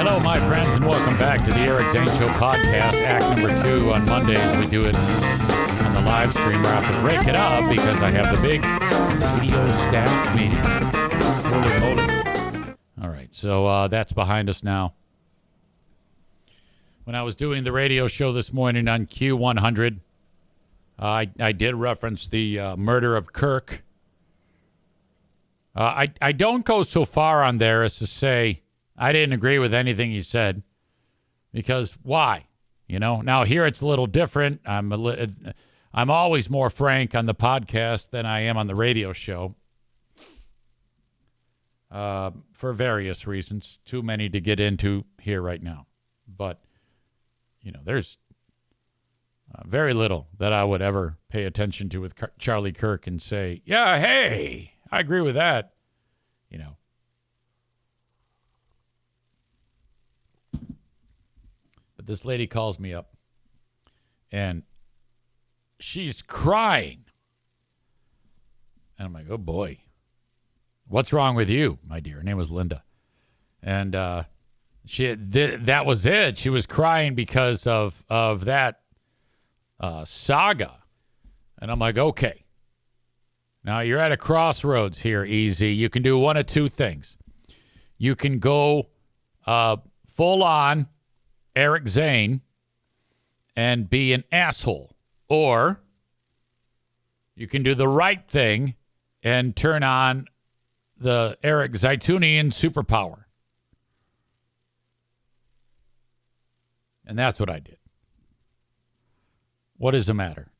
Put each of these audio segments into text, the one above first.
Hello, my friends, and welcome back to the Eric Zane Show podcast, act number 2 on Mondays. We do it on the live stream. We're have to break it up because I have the big video staff meeting. Holy moly. All right, so that's behind us now. When I was doing the radio show this morning on Q100, I did reference the murder of Kirk. I don't go so far on there as to say I didn't agree with anything he said, because why? You know, now here it's a little different. I'm always more frank on the podcast than I am on the radio show, for various reasons. Too many to get into here right now. But, you know, there's very little that I would ever pay attention to with Charlie Kirk and say, yeah, hey, I agree with that, you know. But this lady calls me up, and she's crying. And I'm like, oh, boy. What's wrong with you, my dear? Her name was Linda. And that was it. She was crying because of that saga. And I'm like, okay. Now, you're at a crossroads here, EZ. You can do one of two things. You can go full on Eric Zane and be an asshole. Or you can do the right thing and turn on the Eric Zaitunian superpower. And that's what I did. What is the matter?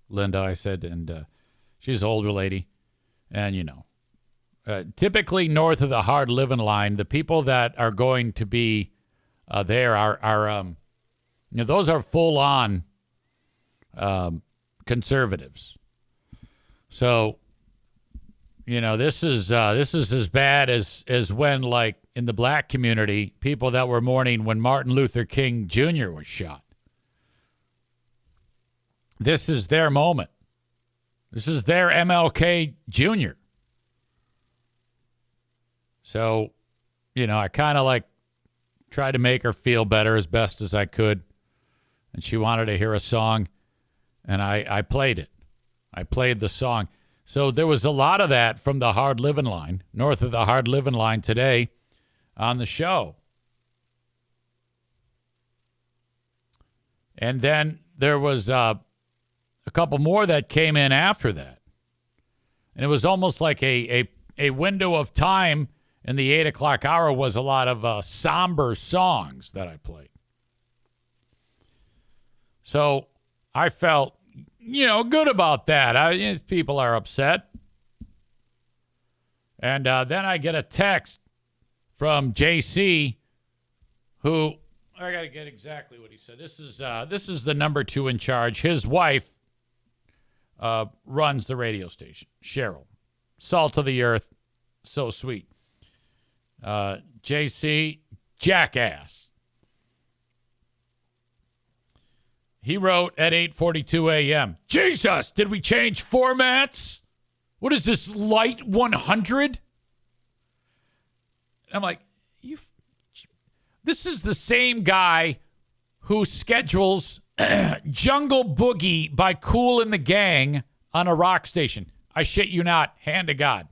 Linda, I said, and she's an older lady. And, you know, typically north of the hard living line, the people that are going to be there are you know, those are full on conservatives. So, you know, this is as bad as when, like, in the black community, people that were mourning when Martin Luther King Jr. was shot. This is their moment. This is their MLK Jr. So, you know, I kind of like tried to make her feel better as best as I could. And she wanted to hear a song, and I played it. I played the song. So there was a lot of that from the hard living line, north of the hard living line today on the show. And then there was a couple more that came in after that. And it was almost like a window of time in the 8 o'clock hour was a lot of somber songs that I played. So I felt, you know, good about that. People are upset. And then I get a text from JC, who, I got to get exactly what he said. This is the number 2 in charge. His wife runs the radio station, Cheryl. Salt of the earth, so sweet. JC, jackass. He wrote at 8:42 a.m., Jesus, did we change formats? What is this, Light 100? I'm like, this is the same guy who schedules Jungle Boogie by Kool and the Gang on a rock station. I shit you not, hand to God.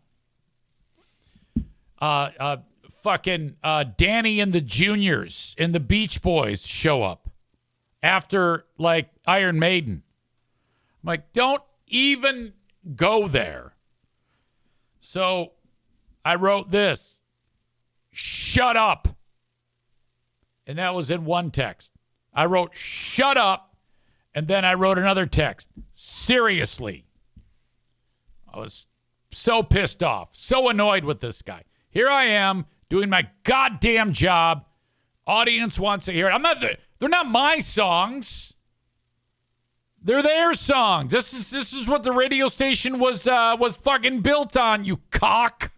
Fucking Danny and the Juniors and the Beach Boys show up after, like, Iron Maiden. I'm like, don't even go there. So I wrote this. Shut up. And that was in one text. I wrote, shut up. And then I wrote another text. Seriously. I was so pissed off, so annoyed with this guy. Here I am doing my goddamn job. Audience wants to hear it. They're not my songs. They're their songs. This is what the radio station was fucking built on, you cock.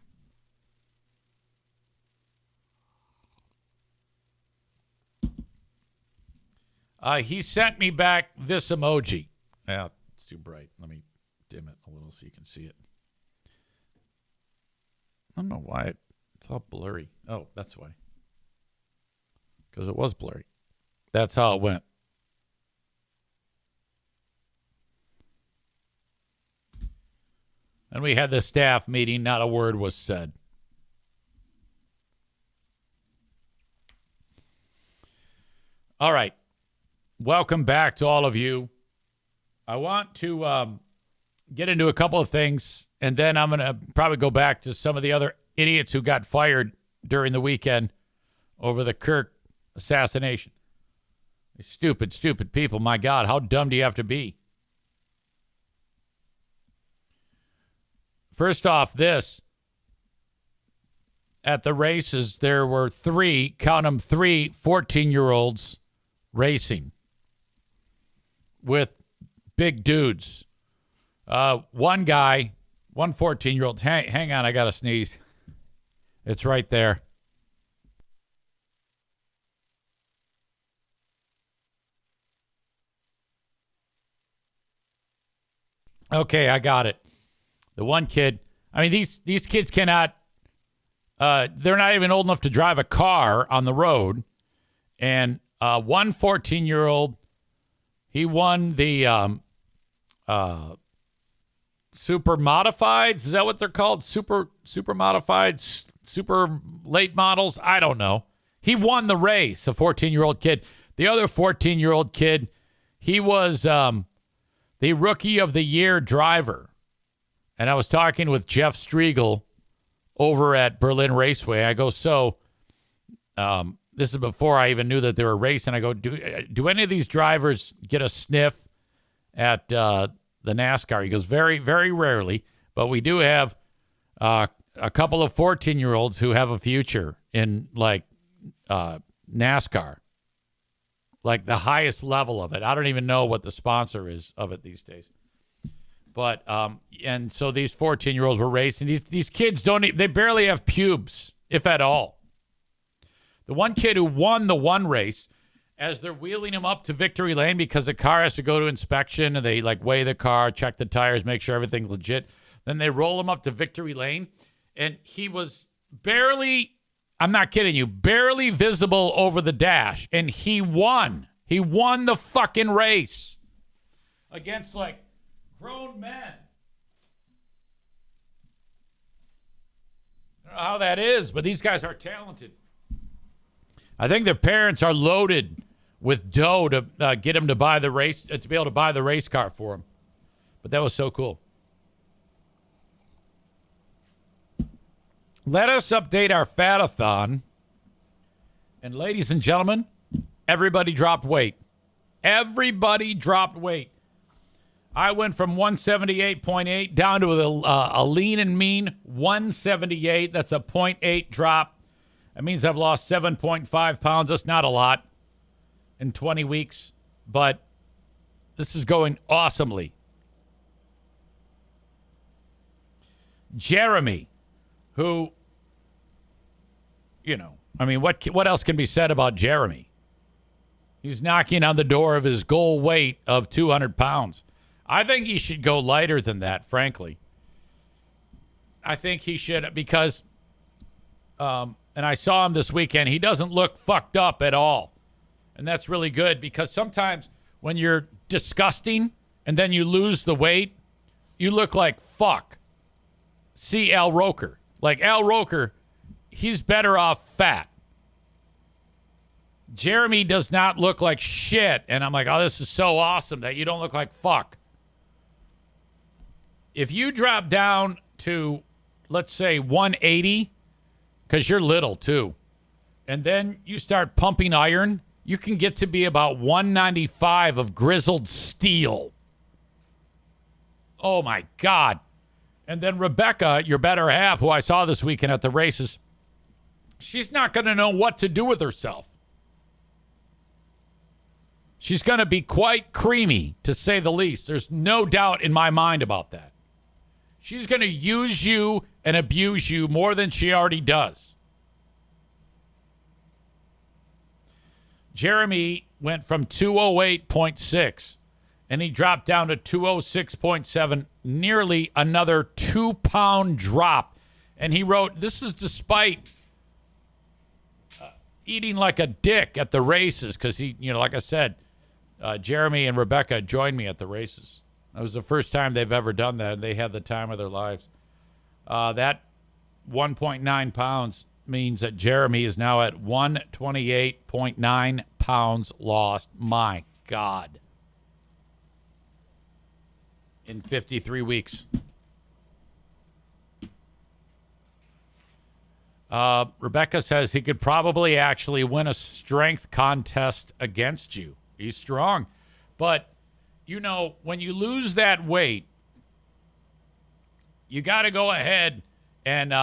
He sent me back this emoji. Yeah, it's too bright. Let me dim it a little so you can see it. I don't know why it's all blurry. Oh, that's why. because it was blurry. That's how it went. And we had the staff meeting. Not a word was said. All right. Welcome back to all of you. I want to get into a couple of things, and then I'm going to probably go back to some of the other idiots who got fired during the weekend over the Kirk assassination. Stupid, stupid people. My God, how dumb do you have to be? First off, this. At the races, there were three 14-year-olds racing with big dudes. One guy, one 14-year-old. Hang on, I got to sneeze. It's right there. Okay, I got it. The one kid, I mean, these kids cannot, they're not even old enough to drive a car on the road. And one 14-year-old, he won the super modifieds. Is that what they're called? Super modifieds, super late models? I don't know. He won the race, a 14-year-old kid. The other 14-year-old kid, he was the Rookie of the Year driver. And I was talking with Jeff Striegel over at Berlin Raceway. I go, so this is before I even knew that they were racing. I go, do any of these drivers get a sniff at the NASCAR? He goes, very, very rarely. But we do have a couple of 14-year-olds who have a future in, like, NASCAR. Like, the highest level of it. I don't even know what the sponsor is of it these days. But, and so these 14-year-olds were racing. These kids they barely have pubes, if at all. The one kid who won the one race, as they're wheeling him up to victory lane because the car has to go to inspection and they like weigh the car, check the tires, make sure everything's legit. Then they roll him up to victory lane. And he was barely, I'm not kidding you, barely visible over the dash. And he won. He won the fucking race against like grown men. I don't know how that is, but these guys are talented. I think their parents are loaded with dough to get them to buy the race, to be able to buy the race car for them. But that was so cool. Let us update our fat-a-thon. And ladies and gentlemen, everybody dropped weight. Everybody dropped weight. I went from 178.8 down to a lean and mean 178. That's a 0.8 drop. That means I've lost 7.5 pounds. That's not a lot in 20 weeks, but this is going awesomely. Jeremy, who, you know, I mean, what else can be said about Jeremy? He's knocking on the door of his goal weight of 200 pounds. I think he should go lighter than that, frankly. I think he should, because, and I saw him this weekend, he doesn't look fucked up at all. And that's really good, because sometimes when you're disgusting and then you lose the weight, you look like fuck. See Al Roker. Like Al Roker, he's better off fat. Jeremy does not look like shit. And I'm like, oh, this is so awesome that you don't look like fuck. If you drop down to, let's say, 180, because you're little too, and then you start pumping iron, you can get to be about 195 of grizzled steel. Oh, my God. And then Rebecca, your better half, who I saw this weekend at the races, she's not going to know what to do with herself. She's going to be quite creamy, to say the least. There's no doubt in my mind about that. She's going to use you and abuse you more than she already does. Jeremy went from 208.6, and he dropped down to 206.7, nearly another 2-pound drop. And he wrote, this is despite eating like a dick at the races because he, like I said, Jeremy and Rebecca joined me at the races. That was the first time they've ever done that, and they had the time of their lives. That 1.9 pounds means that Jeremy is now at 128.9 pounds lost. My God. In 53 weeks. Rebecca says he could probably actually win a strength contest against you. He's strong. But, when you lose that weight, you got to go ahead and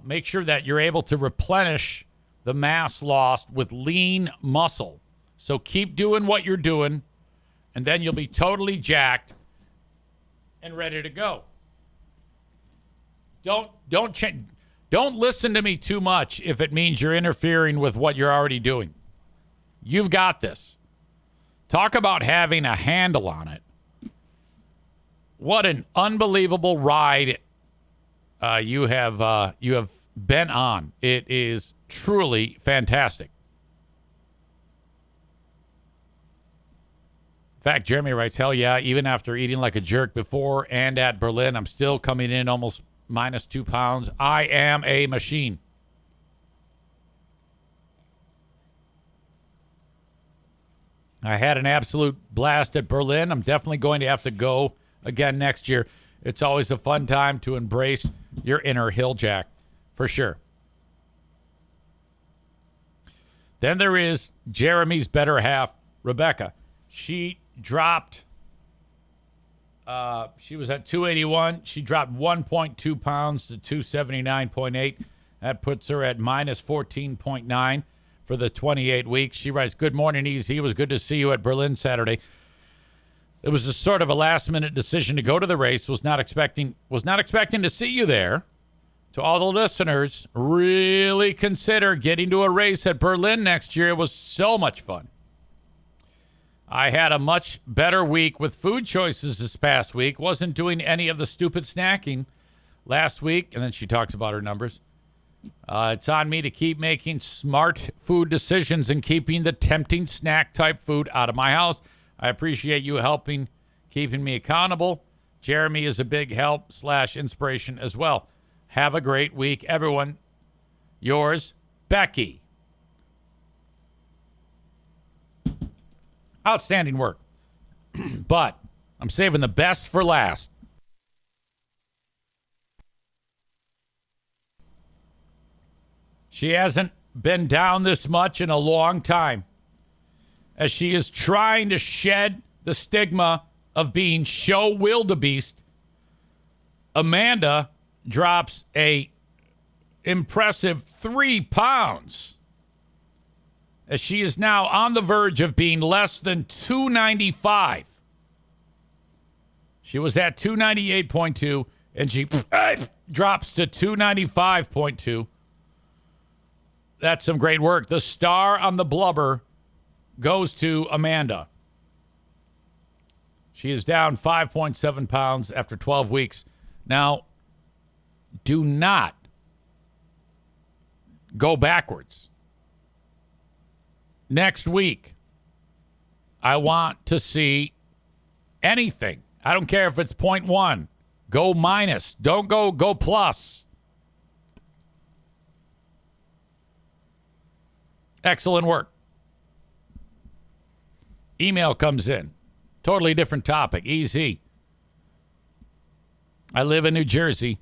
make sure that you're able to replenish the mass lost with lean muscle. So keep doing what you're doing, and then you'll be totally jacked and ready to go. Don't listen to me too much if it means you're interfering with what you're already doing. You've got this. Talk about having a handle on it. What an unbelievable ride you have been on. It is truly fantastic. In fact, Jeremy writes, hell yeah, even after eating like a jerk before and at Berlin, I'm still coming in almost minus 2 pounds. I am a machine. I had an absolute blast at Berlin. I'm definitely going to have to go again next year. It's always a fun time to embrace your inner hilljack, for sure. Then there is Jeremy's better half, Rebecca. She dropped, she was at 281. She dropped 1.2 pounds to 279.8. That puts her at minus 14.9 for the 28 weeks. She writes, good morning, EZ. It was good to see you at Berlin Saturday. It was a sort of a last-minute decision to go to the race. Was not expecting to see you there. To all the listeners, really consider getting to a race at Berlin next year. It was so much fun. I had a much better week with food choices this past week. Wasn't doing any of the stupid snacking last week. And then she talks about her numbers. It's on me to keep making smart food decisions and keeping the tempting snack-type food out of my house. I appreciate you helping, keeping me accountable. Jeremy is a big help / inspiration as well. Have a great week, everyone. Yours, Becky. Outstanding work. But I'm saving the best for last. She hasn't been down this much in a long time, as she is trying to shed the stigma of being show wildebeest. Amanda drops a impressive 3 pounds, as she is now on the verge of being less than 295. She was at 298.2, and she drops to 295.2. That's some great work. The star on the blubber goes to Amanda. She is down 5.7 pounds after 12 weeks. Now, do not go backwards. Next week, I want to see anything. I don't care if it's 0.1. Go minus. Don't go plus. Excellent work. Email comes in. Totally different topic. Easy. I live in New Jersey.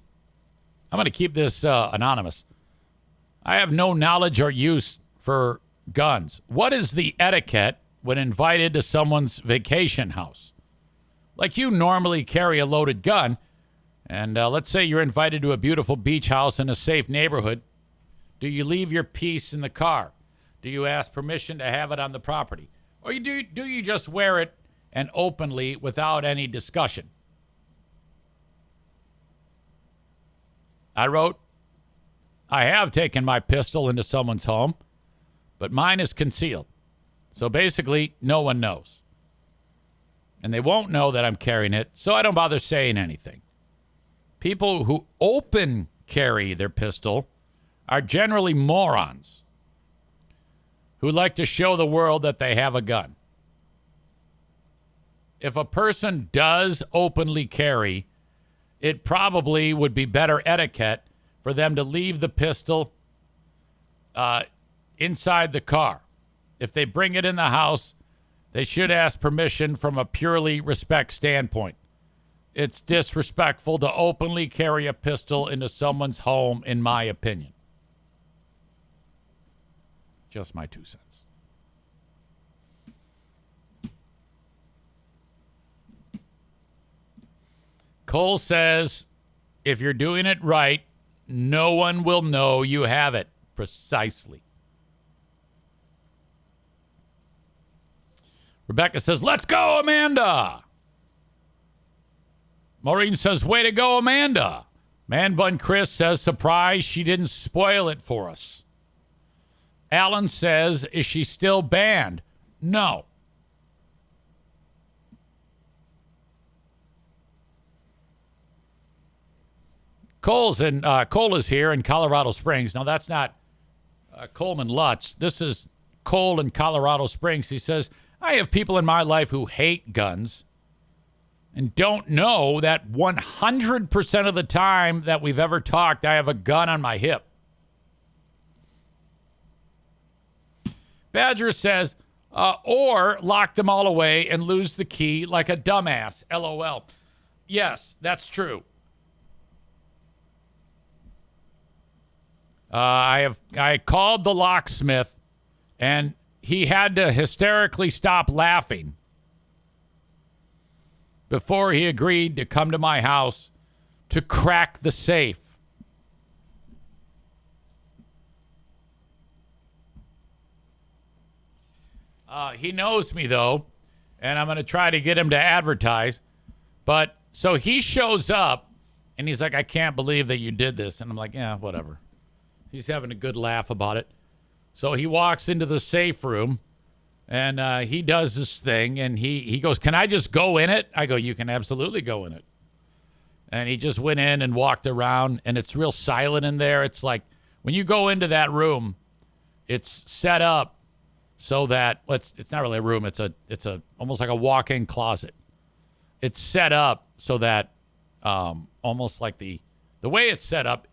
I'm going to keep this anonymous. I have no knowledge or use for guns. What is the etiquette when invited to someone's vacation house? Like, you normally carry a loaded gun, and let's say you're invited to a beautiful beach house in a safe neighborhood. Do you leave your piece in the car? Do you ask permission to have it on the property? Or do you just wear it and openly without any discussion? I wrote, I have taken my pistol into someone's home, but mine is concealed. So basically, no one knows. And they won't know that I'm carrying it, so I don't bother saying anything. People who open carry their pistol are generally morons. who like to show the world that they have a gun. If a person does openly carry, it probably would be better etiquette for them to leave the pistol inside the car. If they bring it in the house, they should ask permission from a purely respect standpoint. It's disrespectful to openly carry a pistol into someone's home, in my opinion. Just my 2 cents. Cole says, if you're doing it right, no one will know you have it. Precisely. Rebecca says, let's go, Amanda. Maureen says, way to go, Amanda. Man Bun Chris says, surprised she didn't spoil it for us. Alan says, is she still banned? No. Cole is here in Colorado Springs. Now, that's not Coleman Lutz. This is Cole in Colorado Springs. He says, I have people in my life who hate guns and don't know that 100% of the time that we've ever talked, I have a gun on my hip. Badger says, or lock them all away and lose the key like a dumbass. LOL. Yes, that's true. I called the locksmith, and he had to hysterically stop laughing before he agreed to come to my house to crack the safe. He knows me, though, and I'm going to try to get him to advertise. But so he shows up, and he's like, I can't believe that you did this. And I'm like, yeah, whatever. He's having a good laugh about it. So he walks into the safe room, and he does this thing, and he goes, can I just go in it? I go, you can absolutely go in it. And he just went in and walked around, and it's real silent in there. It's like when you go into that room, it's set up so that it's not really a room. It's a almost like a walk-in closet. It's set up so that almost like the way it's set up,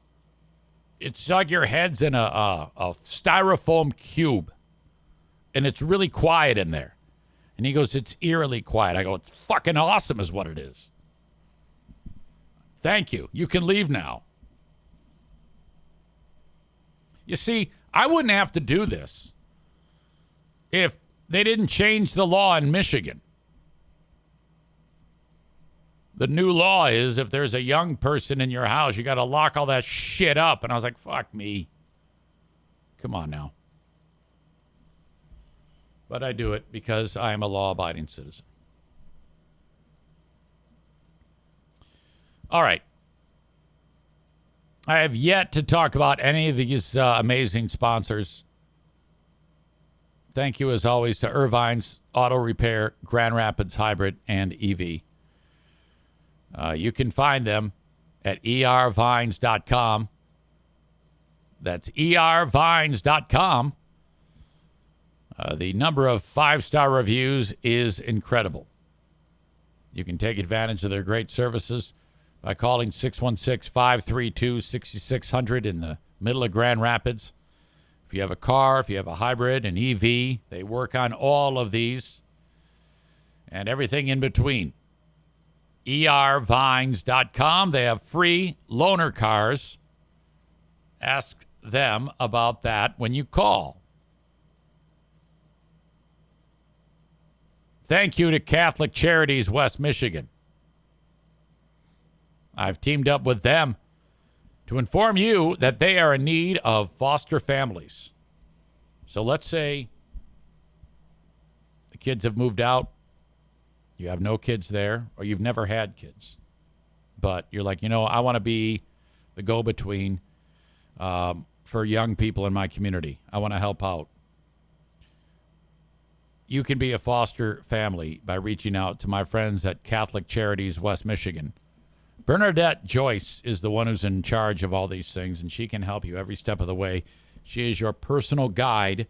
it's like your head's in a styrofoam cube, and it's really quiet in there. And he goes, it's eerily quiet. I go, it's fucking awesome is what it is. Thank you. You can leave now. You see, I wouldn't have to do this if they didn't change the law in Michigan. The new law is if there's a young person in your house, you got to lock all that shit up. And I was like, fuck me. Come on now. But I do it because I am a law-abiding citizen. All right. I have yet to talk about any of these amazing sponsors. Thank you, as always, to Irvine's Auto Repair, Grand Rapids Hybrid, and EV. You can find them at ervines.com. That's ervines.com. The number of 5-star reviews is incredible. You can take advantage of their great services by calling 616-532-6600 in the middle of Grand Rapids. If you have a car, if you have a hybrid, an EV, they work on all of these and everything in between. ervines.com. They have free loaner cars. Ask them about that when you call. Thank you to Catholic Charities West Michigan. I've teamed up with them to inform you that they are in need of foster families. So let's say the kids have moved out. You have no kids there, or you've never had kids. But you're like, I want to be the go-between for young people in my community. I want to help out. You can be a foster family by reaching out to my friends at Catholic Charities West Michigan. Bernadette Joyce is the one who's in charge of all these things, and she can help you every step of the way. She is your personal guide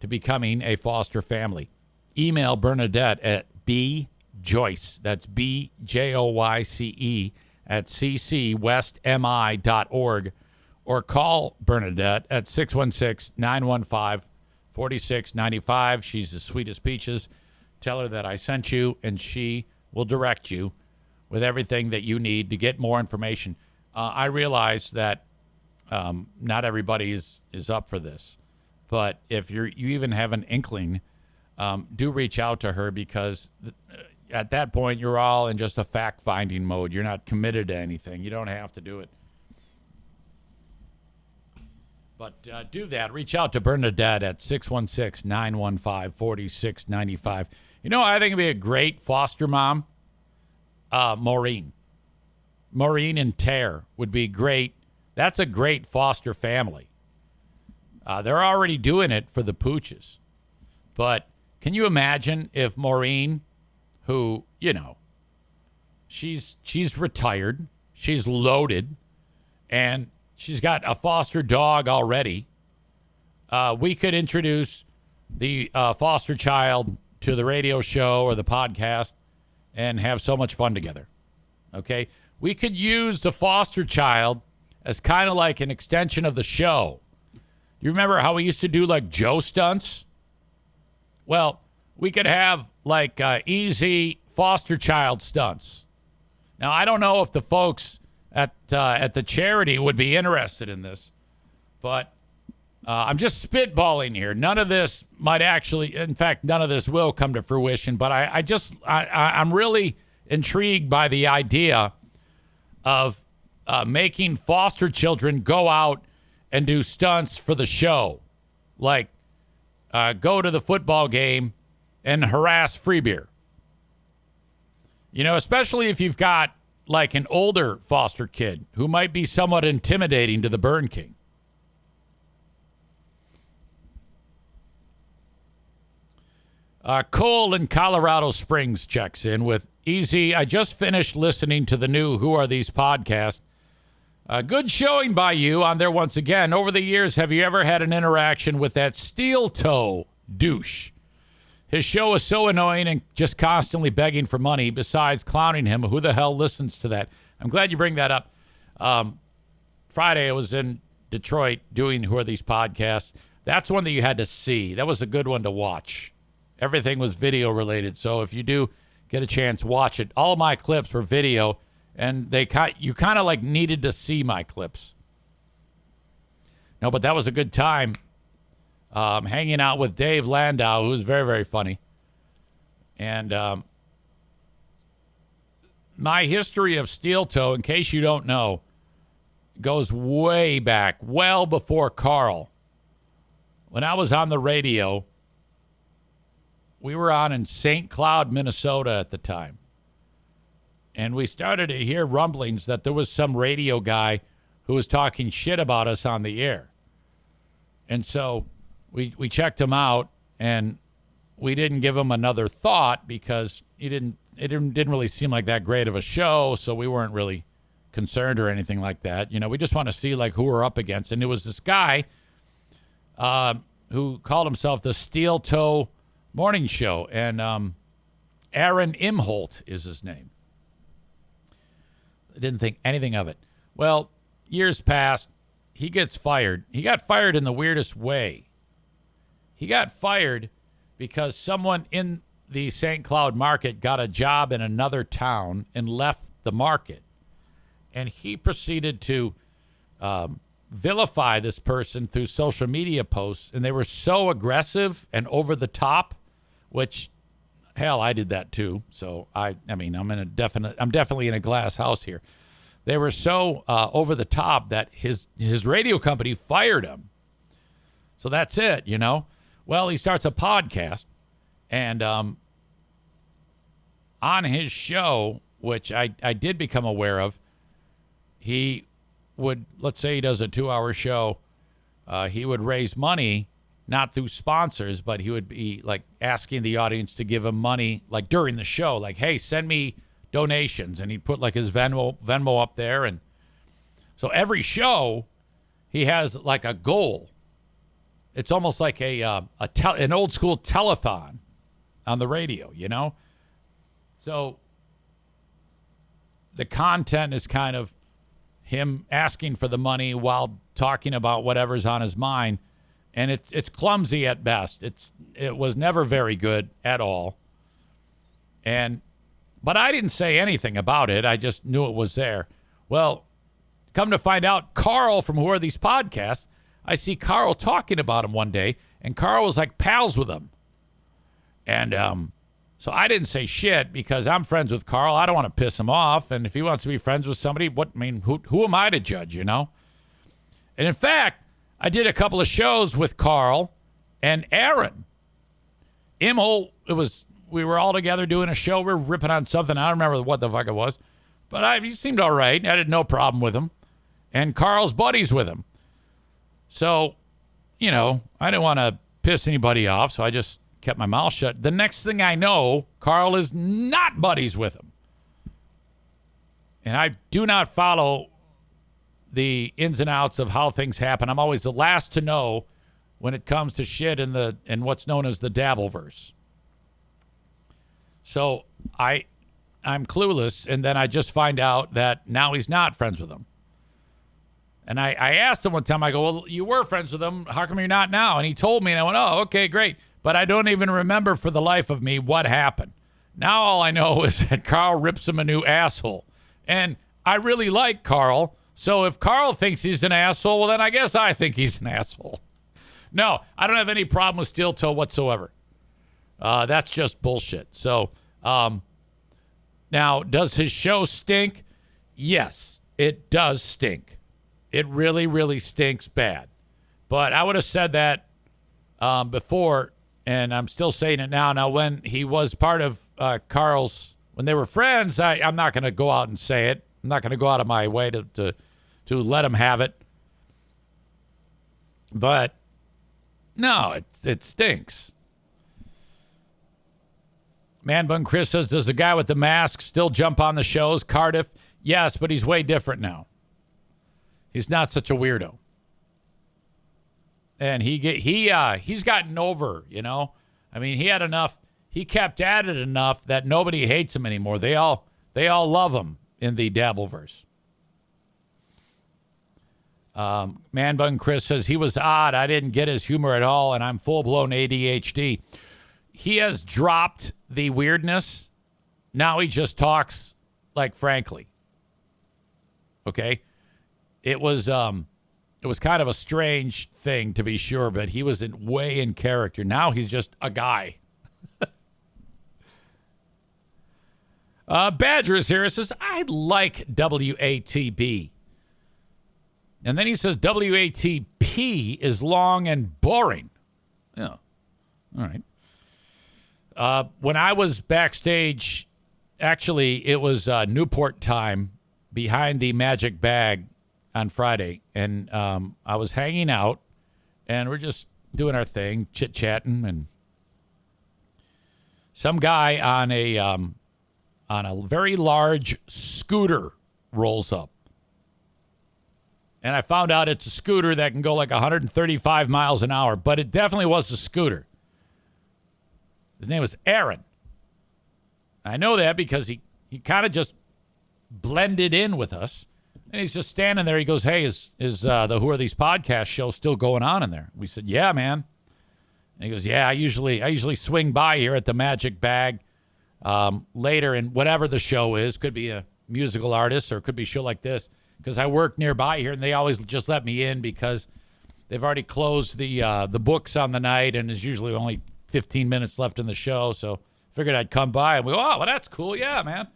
to becoming a foster family. Email Bernadette at bjoyce, that's BJOYCE, at ccwestmi.org, or call Bernadette at 616-915-4695. She's the sweetest peaches. Tell her that I sent you, and she will direct you with everything that you need to get more information. I realize that not everybody is up for this, but if you even have an inkling, do reach out to her, because at that point you're all in just a fact-finding mode. You're not committed to anything. You don't have to do it. But do that. Reach out to Bernadette at 616-915-4695. You know, I think it'd be a great foster mom. Maureen and Tare would be great. That's a great foster family. They're already doing it for the pooches. But can you imagine if Maureen, who, you know, she's retired, she's loaded, and she's got a foster dog already. We could introduce the foster child to the radio show or the podcast and have so much fun together. Okay? We could use the foster child as kind of like an extension of the show. You remember how we used to do like Joe stunts? Well, we could have like easy foster child stunts. Now, I don't know if the folks at the charity would be interested in this, but I'm just spitballing here. None of this might actually, in fact, none of this will come to fruition, but I'm really intrigued by the idea of making foster children go out and do stunts for the show, like go to the football game and harass free beer. You know, especially if you've got like an older foster kid who might be somewhat intimidating to the Burn King. Cole in Colorado Springs checks in with, Easy, I just finished listening to the new Who Are These podcast. Good showing by you on there once again. Over the years, have you ever had an interaction with that steel toe douche? His show is so annoying and just constantly begging for money. Besides clowning him, who the hell listens to that? I'm glad you bring that up. Friday, I was in Detroit doing Who Are These podcasts. That's one that you had to see. That was a good one to watch. Everything was video related. So if you do get a chance, watch it. All of my clips were video, and you kind of like needed to see my clips. No, but that was a good time. Hanging out with Dave Landau, who's very, very funny. And my history of steel toe, in case you don't know, goes way back, well before Carl. When I was on the radio, we were on in St. Cloud, Minnesota at the time. And we started to hear rumblings that there was some radio guy who was talking shit about us on the air. And so we checked him out, and we didn't give him another thought because it didn't really seem like that great of a show, so we weren't really concerned or anything like that. You know, we just want to see like who we're up against. And it was this guy who called himself the Steel Toe Morning Show, and Aaron Imholt is his name. I didn't think anything of it. Well, years passed. He gets fired. He got fired in the weirdest way. He got fired because someone in the St. Cloud market got a job in another town and left the market. And he proceeded to vilify this person through social media posts, and they were so aggressive and over the top, which, hell, I did that too. So I'm definitely in a glass house here. They were so over the top that his radio company fired him. So that's it, you know. Well, he starts a podcast, and on his show, which I did become aware of, he would, let's say he does a 2-hour show, he would raise money, not through sponsors, but he would be like asking the audience to give him money, like during the show, like, hey, send me donations. And he'd put like his Venmo up there. And so every show he has like a goal. it's almost like an old school telethon on the radio, you know? So the content is kind of him asking for the money while talking about whatever's on his mind. And it's clumsy at best. It was never very good at all. But I didn't say anything about it. I just knew it was there. Well, come to find out, Carl from Who Are These Podcasts, I see Carl talking about him one day, and Carl was like pals with him. And so I didn't say shit because I'm friends with Carl. I don't want to piss him off. And if he wants to be friends with somebody, who am I to judge, you know? And in fact, I did a couple of shows with Carl and Aaron. We were all together doing a show. We were ripping on something. I don't remember what the fuck it was. But he seemed all right. I had no problem with him. And Carl's buddies with him. So, you know, I didn't want to piss anybody off, so I just kept my mouth shut. The next thing I know, Carl is not buddies with him. And I do not follow the ins and outs of how things happen. I'm always the last to know when it comes to shit in what's known as the Dabbleverse. So I'm clueless, and then I just find out that now he's not friends with him. And I asked him one time, I go, well, you were friends with him. How come you're not now? And he told me, and I went, oh, okay, great. But I don't even remember for the life of me what happened. Now all I know is that Carl rips him a new asshole. And I really like Carl. So if Carl thinks he's an asshole, well, then I guess I think he's an asshole. No, I don't have any problem with Steel Toe whatsoever. That's just bullshit. So now, does his show stink? Yes, it does stink. It really, really stinks bad. But I would have said that before, and I'm still saying it now. Now, when he was part of Carl's, when they were friends, I'm not going to go out and say it. I'm not going to go out of my way to let him have it. But no, it stinks. Man Bun Chris says, does the guy with the mask still jump on the shows? Cardiff, yes, but he's way different now. He's not such a weirdo. And he's gotten over, you know. I mean, he had enough. He kept at it enough that nobody hates him anymore. They all love him in the Dabbleverse. Man Bun Chris says, he was odd. I didn't get his humor at all, and I'm full-blown ADHD. He has dropped the weirdness. Now he just talks like frankly. Okay? It was kind of a strange thing, to be sure, but he was way in character. Now he's just a guy. Badger is here. It says, I like WATB. And then he says, WATP is long and boring. Yeah. All right. When I was backstage, actually, it was Newport time behind the Magic Bag on Friday. And I was hanging out, and we're just doing our thing, chit-chatting. And some guy on a very large scooter rolls up. And I found out it's a scooter that can go like 135 miles an hour, but it definitely was a scooter. His name was Aaron. I know that because he kind of just blended in with us. And he's just standing there. He goes, hey, is the Who Are These Podcast show still going on in there? We said, yeah, man. And he goes, yeah, I usually swing by here at the Magic Bag later, and whatever the show is, could be a musical artist or it could be a show like this, because I work nearby here, and they always just let me in because they've already closed the books on the night, and there's usually only 15 minutes left in the show. So figured I'd come by and we go, oh, well, that's cool. Yeah, man.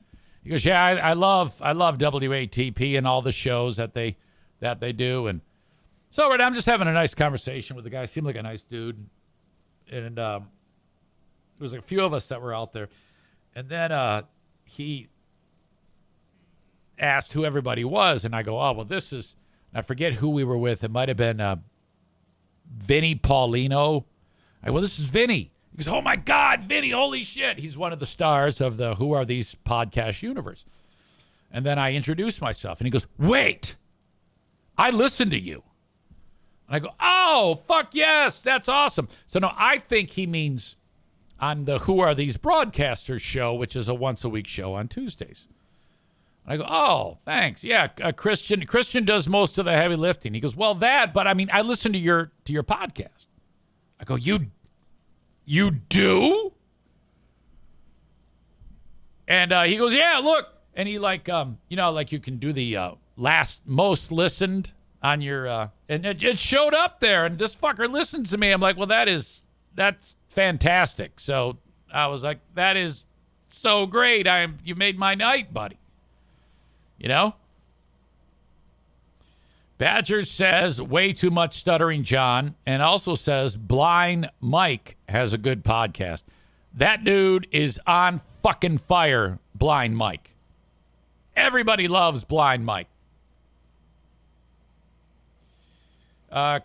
He goes, yeah, I love WATP and all the shows that they do. And so I'm just having a nice conversation with the guy. Seemed like a nice dude. And there was a few of us that were out there. And then he asked who everybody was. And I go, oh, well, this is, I forget who we were with. It might have been Vinny Paulino. Well, this is Vinny. He goes, oh, my God, Vinny, holy shit. He's one of the stars of the Who Are These Podcast universe. And then I introduced myself, and he goes, wait, I listened to you. And I go, oh, fuck yes, that's awesome. So no, I think he means on the Who Are These Broadcasters show, which is a once-a-week show on Tuesdays. And I go, oh, thanks. Yeah, Christian does most of the heavy lifting. He goes, well, but I mean, I listen to your podcast. I go, you do? And he goes, yeah, look. And he like you can do the most listened on your, and it showed up there. And this fucker listened to me. I'm like, well, that's fantastic. So I was like, that is so great. You made my night, buddy. You know? Badger says way too much stuttering John, and also says Blind Mike has a good podcast. That dude is on fucking fire, Blind Mike. Everybody loves Blind Mike.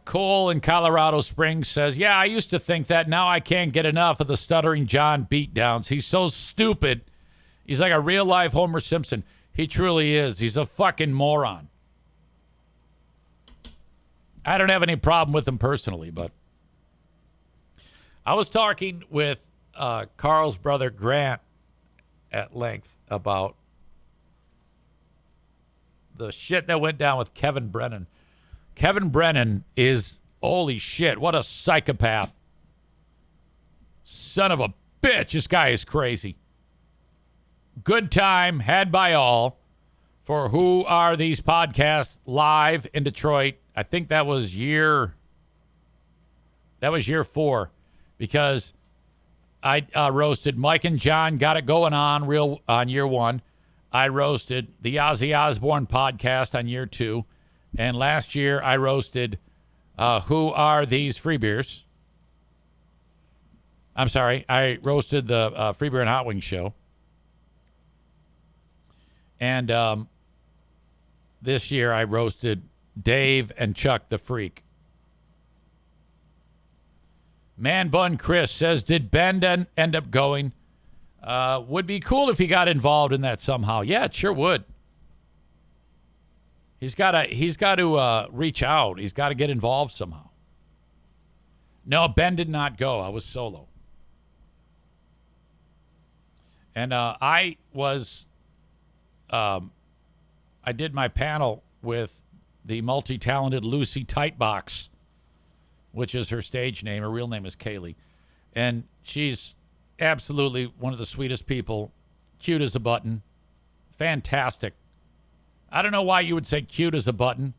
Cole in Colorado Springs says, yeah, I used to think that. Now I can't get enough of the stuttering John beatdowns. He's so stupid. He's like a real-life Homer Simpson. He truly is. He's a fucking moron. I don't have any problem with him personally, but I was talking with Carl's brother Grant at length about the shit that went down with Kevin Brennan. Kevin Brennan is, holy shit, what a psychopath. Son of a bitch. This guy is crazy. Good time had by all for Who Are These Podcasts live in Detroit. I think that was year 4 because I roasted Mike and John, got it going on year 1. I roasted the Ozzy Osbourne podcast on year 2. And last year I roasted Who Are These Free Beers? I'm sorry, I roasted the Free Beer and Hot Wings show. And this year I roasted Dave and Chuck the Freak. Man Bun Chris says, did Ben end up going? Would be cool if he got involved in that somehow. Yeah, it sure would. He's got to reach out. He's got to get involved somehow. No, Ben did not go. I was solo. And I did my panel with the multi-talented Lucy Tightbox, which is her stage name. Her real name is Kaylee. And she's absolutely one of the sweetest people. Cute as a button. Fantastic. I don't know why you would say cute as a button,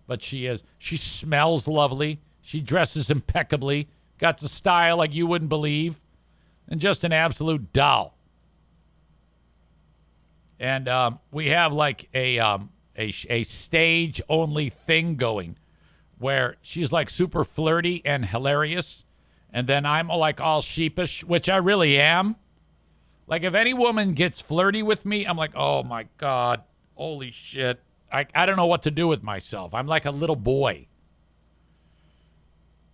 but she is. She smells lovely. She dresses impeccably. Got the style like you wouldn't believe. And just an absolute doll. And we have like a stage only thing going where she's like super flirty and hilarious. And then I'm like all sheepish, which I really am. Like if any woman gets flirty with me, I'm like, oh my God, holy shit. I don't know what to do with myself. I'm like a little boy.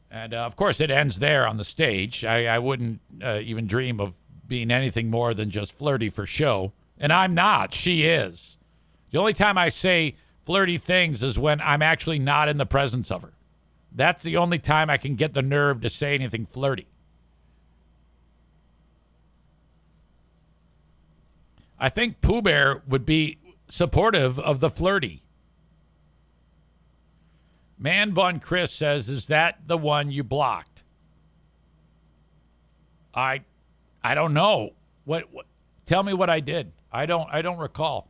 And of course it ends there on the stage. I wouldn't even dream of being anything more than just flirty for show. And I'm not. She is. The only time I say flirty things is when I'm actually not in the presence of her. That's the only time I can get the nerve to say anything flirty. I think Pooh Bear would be supportive of the flirty. Man Bun Chris says, is that the one you blocked? I don't know. What tell me what I did. I don't recall.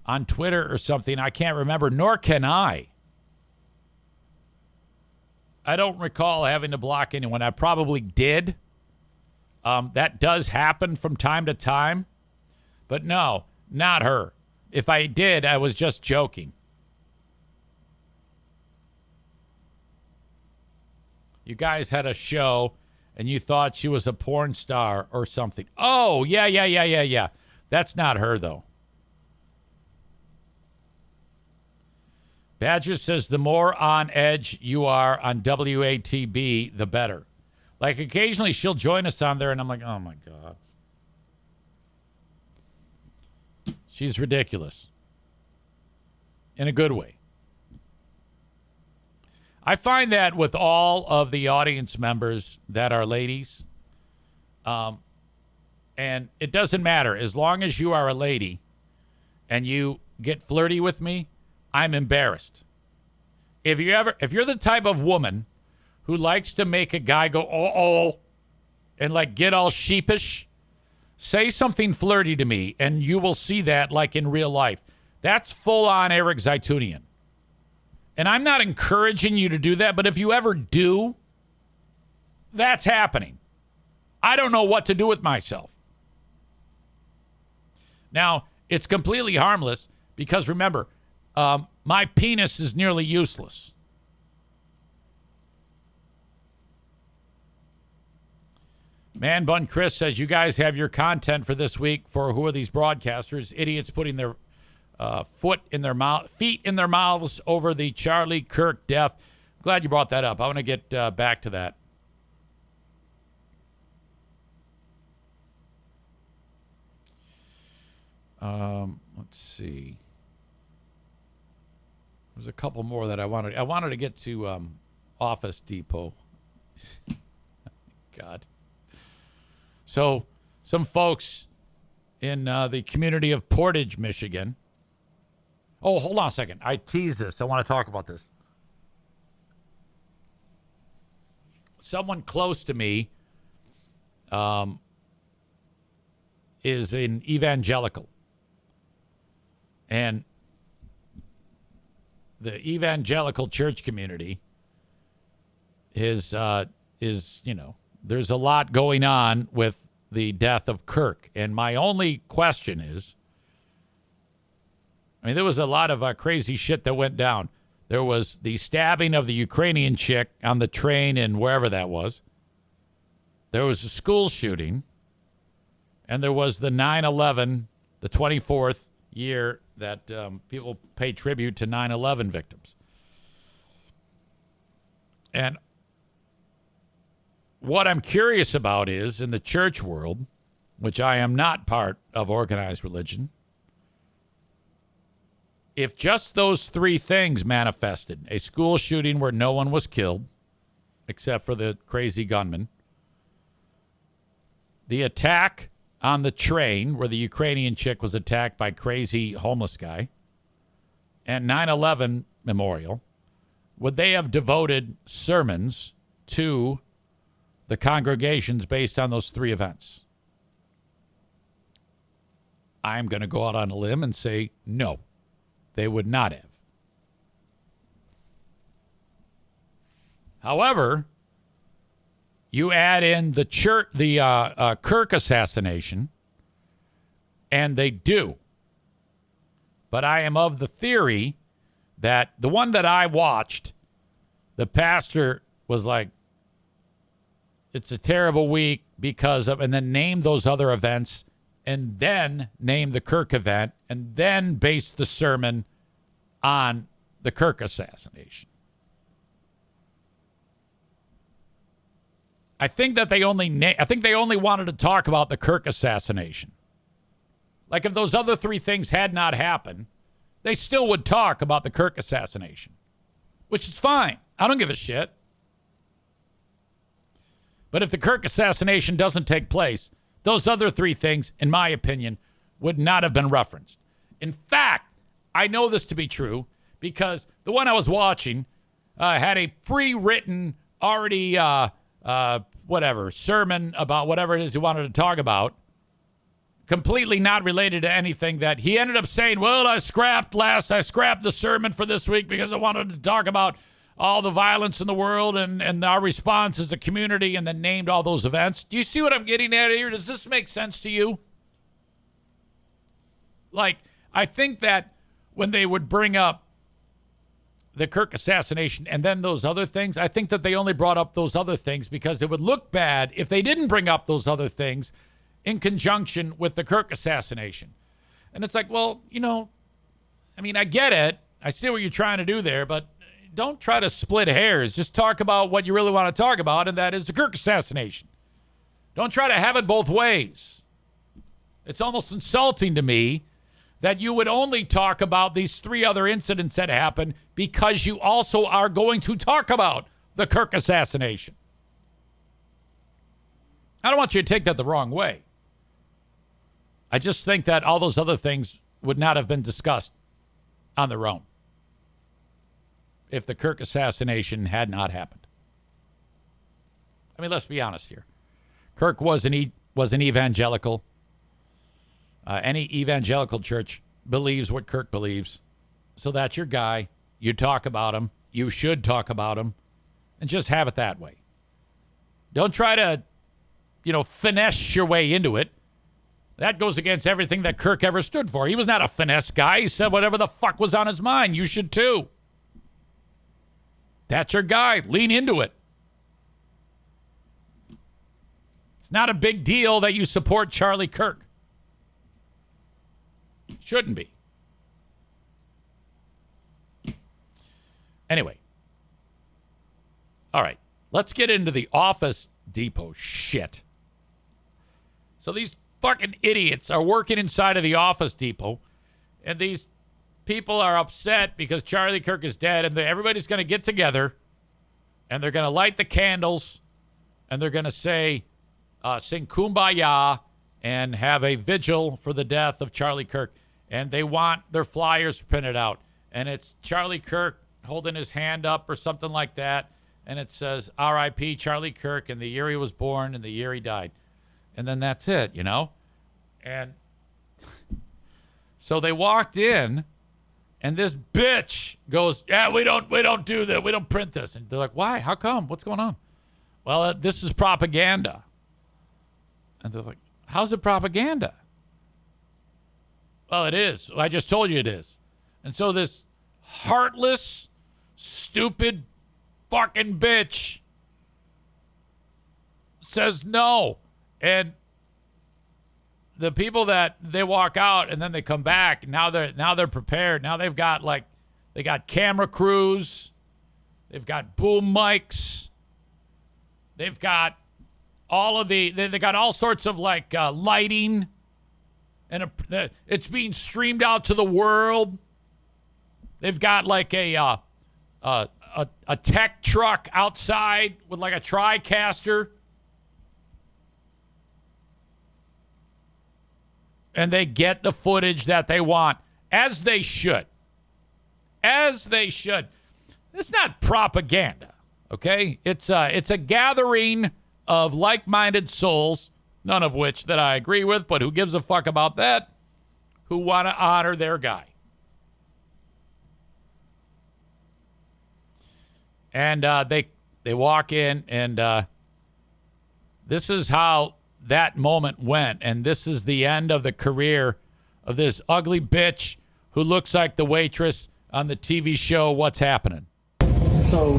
On Twitter or something, I can't remember, nor can I. I don't recall having to block anyone. I probably did. That does happen from time to time. But no, not her. If I did, I was just joking. You guys had a show and you thought she was a porn star or something. Oh, yeah. That's not her, though. Badger says the more on edge you are on WATB, the better. Like occasionally she'll join us on there and I'm like, oh my God. She's ridiculous. In a good way. I find that with all of the audience members that are ladies, and it doesn't matter. As long as you are a lady and you get flirty with me, I'm embarrassed. If you're the type of woman who likes to make a guy go, oh, and like get all sheepish, say something flirty to me and you will see that like in real life. That's full on Eric Zaitunian. And I'm not encouraging you to do that, but if you ever do, that's happening. I don't know what to do with myself. Now, it's completely harmless because remember, my penis is nearly useless. Man Bun Chris says, you guys have your content for this week for who are these broadcasters? Idiots putting their feet in their mouths over the Charlie Kirk death. Glad you brought that up. I want to get back to that. Let's see. There's a couple more that I wanted to get to Office Depot. God. So some folks in the community of Portage, Michigan. Oh, hold on a second. I tease this. I want to talk about this. Someone close to me is an evangelical. And the evangelical church community is there's a lot going on with the death of Kirk. And my only question is, there was a lot of crazy shit that went down. There was the stabbing of the Ukrainian chick on the train in wherever that was. There was a school shooting. And there was the 9/11, the 24th year that people pay tribute to 9/11 victims. And what I'm curious about is, in the church world, which I am not part of organized religion, if just those three things manifested, a school shooting where no one was killed, except for the crazy gunman, the attack on the train where the Ukrainian chick was attacked by crazy homeless guy, and 9/11 memorial, would they have devoted sermons to the congregations based on those three events? I'm going to go out on a limb and say no, they would not have. However, you add in the Kirk assassination, and they do. But I am of the theory that the one that I watched, the pastor was like, it's a terrible week because of, and then named those other events, and then named the Kirk event, and then based the sermon on the Kirk assassination. I think that they only wanted to talk about the Kirk assassination. Like if those other three things had not happened, they still would talk about the Kirk assassination, which is fine. I don't give a shit. But if the Kirk assassination doesn't take place, those other three things, in my opinion, would not have been referenced. In fact, I know this to be true because the one I was watching had a pre-written, already sermon about whatever it is he wanted to talk about, completely not related to anything that he ended up saying, well, I scrapped the sermon for this week because I wanted to talk about all the violence in the world and our response as a community, and then named all those events. Do you see what I'm getting at here? Does this make sense to you? Like, I think that when they would bring up the Kirk assassination and then those other things, I think that they only brought up those other things because it would look bad if they didn't bring up those other things in conjunction with the Kirk assassination. And it's like, well, I get it. I see what you're trying to do there, but don't try to split hairs. Just talk about what you really want to talk about, and that is the Kirk assassination. Don't try to have it both ways. It's almost insulting to me that you would only talk about these 3 other incidents that happened because you also are going to talk about the Kirk assassination. I don't want you to take that the wrong way. I just think that all those other things would not have been discussed on their own if the Kirk assassination had not happened. I mean, let's be honest here. Kirk was an evangelical. Any evangelical church believes what Kirk believes. So that's your guy. You talk about him. You should talk about him. And just have it that way. Don't try to, finesse your way into it. That goes against everything that Kirk ever stood for. He was not a finesse guy. He said whatever the fuck was on his mind. You should too. That's your guy. Lean into it. It's not a big deal that you support Charlie Kirk. Shouldn't be. Anyway. All right. Let's get into the Office Depot shit. So these fucking idiots are working inside of the Office Depot, and these people are upset because Charlie Kirk is dead, and everybody's going to get together, and they're going to light the candles, and they're going to sing Kumbaya and have a vigil for the death of Charlie Kirk. And they want their flyers printed out. And it's Charlie Kirk holding his hand up or something like that. And it says, R.I.P. Charlie Kirk, and the year he was born and the year he died. And then that's it, And so they walked in, and this bitch goes, yeah, we don't do that. We don't print this. And they're like, why? How come? What's going on? Well, this is propaganda. And they're like, how's it propaganda? Well, it is. I just told you it is. And so this heartless, stupid fucking bitch says no. And the people that they walk out and then they come back, now they're prepared. Now they got camera crews. They've got boom mics. They've got they got all sorts of lighting. And it's being streamed out to the world. They've got a tech truck outside with a TriCaster. And they get the footage that they want, as they should. As they should. It's not propaganda, okay? It's a gathering of like-minded souls, none of which that I agree with, but who gives a fuck about that, who want to honor their guy. And they walk in, and this is how that moment went, and this is the end of the career of this ugly bitch who looks like the waitress on the TV show What's Happening. So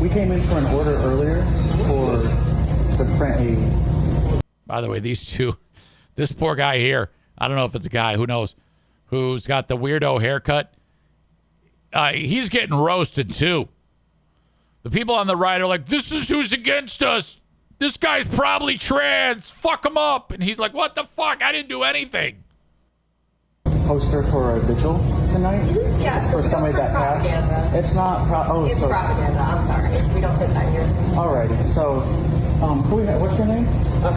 we came in for an order earlier for the print. By the way, these two, this poor guy here, I don't know if it's a guy, who knows, who's got the weirdo haircut. He's getting roasted too. The people on the right are like, this is who's against us. This guy's probably trans. Fuck him up. And he's like, what the fuck? I didn't do anything. Poster for a vigil tonight? Yes. For somebody that passed? It's not it's propaganda. I'm sorry. We don't put that here. Alrighty. So, what's your name?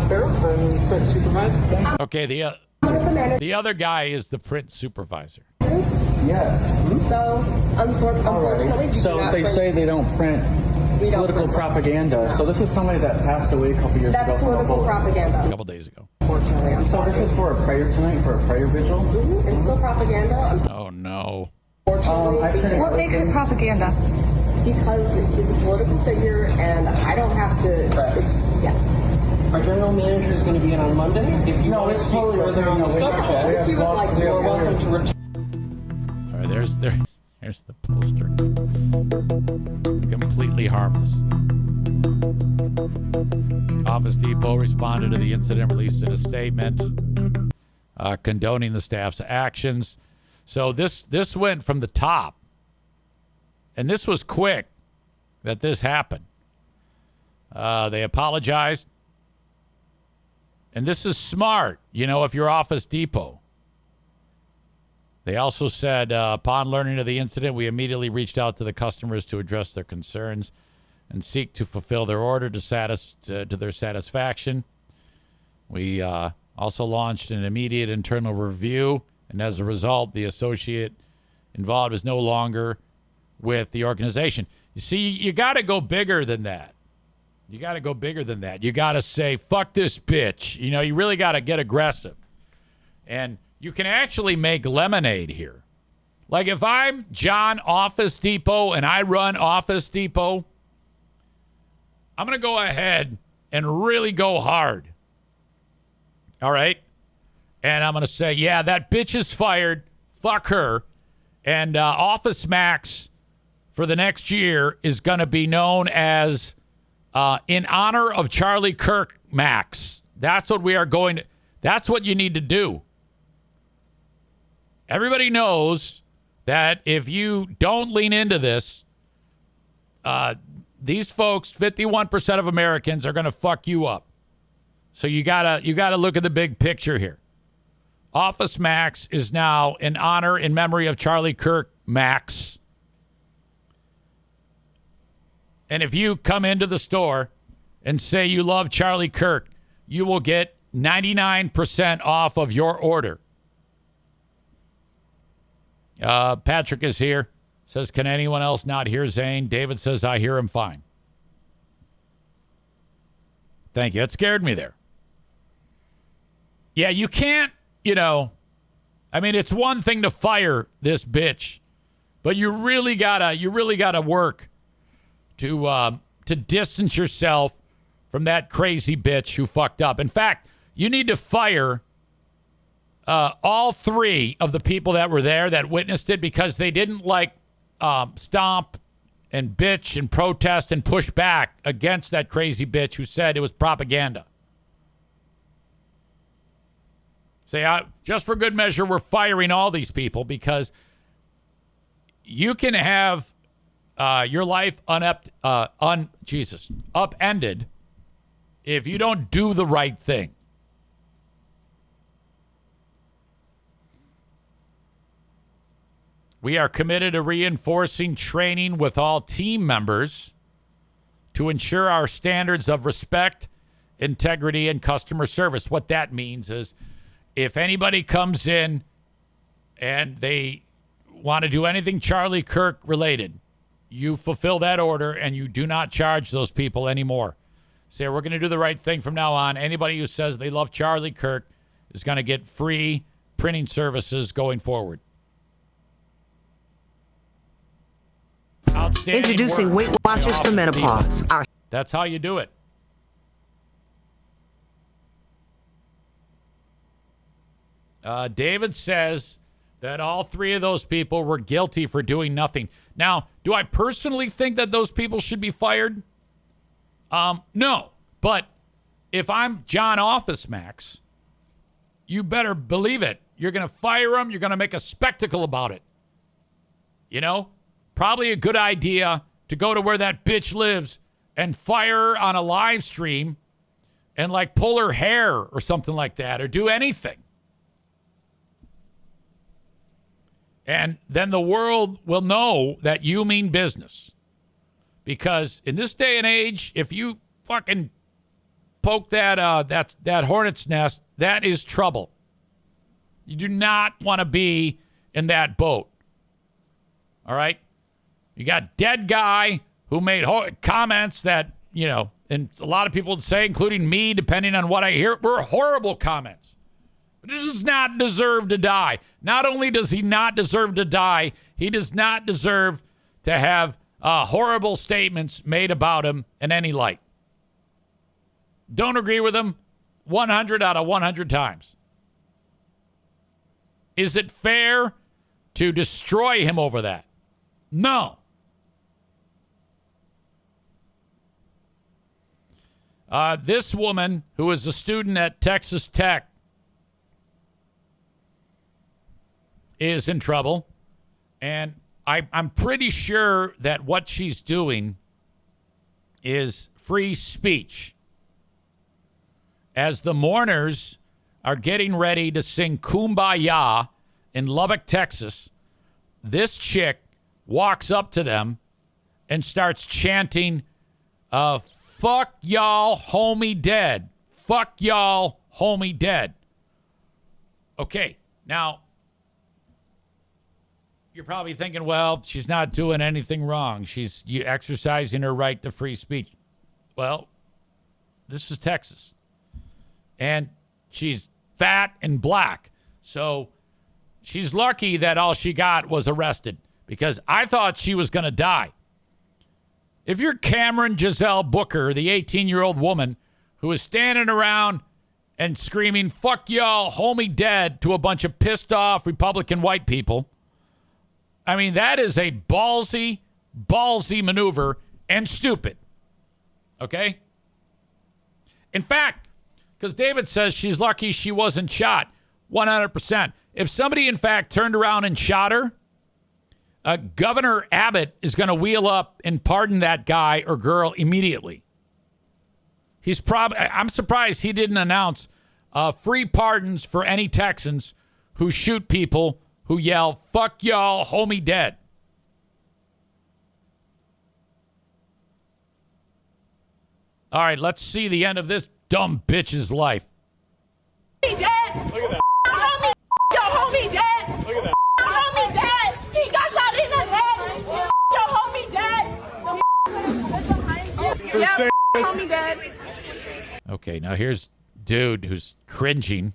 Harold. I'm print supervisor. Okay, the other guy is the print supervisor. Yes. So, unfortunately, so they say they don't print political propaganda. So this is somebody that passed away a couple years ago. That's political propaganda. A couple days ago. Unfortunately, I'm So sorry. this is for a prayer tonight, for a prayer vigil? It's still propaganda. Oh, no. Unfortunately, What makes it propaganda? because he's a political figure, and I don't have to. Our general manager is going to be in on Monday. If you want to speak further on the subject, If you would like to, you're welcome to return. All right, there's the poster. Completely harmless. Office Depot responded to the incident, released in a statement condoning the staff's actions. So this went from the top, and this was quick that this happened. They apologized, and this is smart, if you're Office Depot. They also said, upon learning of the incident, we immediately reached out to the customers to address their concerns and seek to fulfill their order to their satisfaction. We also launched an immediate internal review, and as a result, the associate involved is no longer with the organization. You see, you got to go bigger than that. You got to go bigger than that. You got to say, fuck this bitch. You know, you really got to get aggressive. And you can actually make lemonade here. Like if I'm John Office Depot and I run Office Depot, I'm going to go ahead and really go hard. All right? And I'm going to say, yeah, that bitch is fired. Fuck her. And Office Max for the next year is going to be known as in honor of Charlie Kirk Max. That's what we are going to. That's what you need to do. Everybody knows that if you don't lean into this, these folks, 51% of Americans, are going to fuck you up. So you gotta look at the big picture here. Office Max is now in honor, in memory of Charlie Kirk Max. And if you come into the store and say you love Charlie Kirk, you will get 99% off of your order. Patrick is here. Says, can anyone else not hear Zane? David says, I hear him fine. Thank you. That scared me there. Yeah, you can't, I mean, it's one thing to fire this bitch, but you really gotta work to distance yourself from that crazy bitch who fucked up. In fact, you need to fire all three of the people that were there that witnessed it because they didn't stomp and bitch and protest and push back against that crazy bitch who said it was propaganda. Say, just for good measure, we're firing all these people because you can have your life upended if you don't do the right thing. We are committed to reinforcing training with all team members to ensure our standards of respect, integrity, and customer service. What that means is if anybody comes in and they want to do anything Charlie Kirk related, you fulfill that order and you do not charge those people anymore. Say, we're going to do the right thing from now on. Anybody who says they love Charlie Kirk is going to get free printing services going forward. Introducing Weight Watchers for Menopause. That's how you do it. David says that all three of those people were guilty for doing nothing. Now, do I personally think that those people should be fired? No. But if I'm John Office Max, you better believe it. You're going to fire them. You're going to make a spectacle about it. Probably a good idea to go to where that bitch lives and fire her on a live stream and pull her hair or something like that or do anything. And then the world will know that you mean business. Because in this day and age, if you fucking poke that hornet's nest, that is trouble. You do not want to be in that boat. All right? You got dead guy who made comments that, and a lot of people would say, including me, depending on what I hear, were horrible comments. But he does not deserve to die. Not only does he not deserve to die, he does not deserve to have horrible statements made about him in any light. Don't agree with him 100 out of 100 times. Is it fair to destroy him over that? No. This woman, who is a student at Texas Tech, is in trouble. And I'm pretty sure that what she's doing is free speech. As the mourners are getting ready to sing Kumbaya in Lubbock, Texas, this chick walks up to them and starts chanting, fuck y'all, homie dead. Fuck y'all, homie dead. Okay, now, you're probably thinking, well, she's not doing anything wrong. She's exercising her right to free speech. Well, this is Texas. And she's fat and black. So she's lucky that all she got was arrested, because I thought she was going to die. If you're Cameron Giselle Booker, the 18-year-old woman who is standing around and screaming, fuck y'all, homie dead, to a bunch of pissed off Republican white people, I mean, that is a ballsy maneuver and stupid. Okay? In fact, because David says she's lucky she wasn't shot, 100%. If somebody, in fact, turned around and shot her, Governor Abbott is going to wheel up and pardon that guy or girl immediately. I'm surprised he didn't announce free pardons for any Texans who shoot people who yell, fuck y'all, homie dead. All right, let's see the end of this dumb bitch's life. Homie dead. Look at that. Homie, your homie dead. Look at that. Homie dead. He got shot in the head. Your homie dead. Yep, homie dead. Okay, now here's dude who's cringing,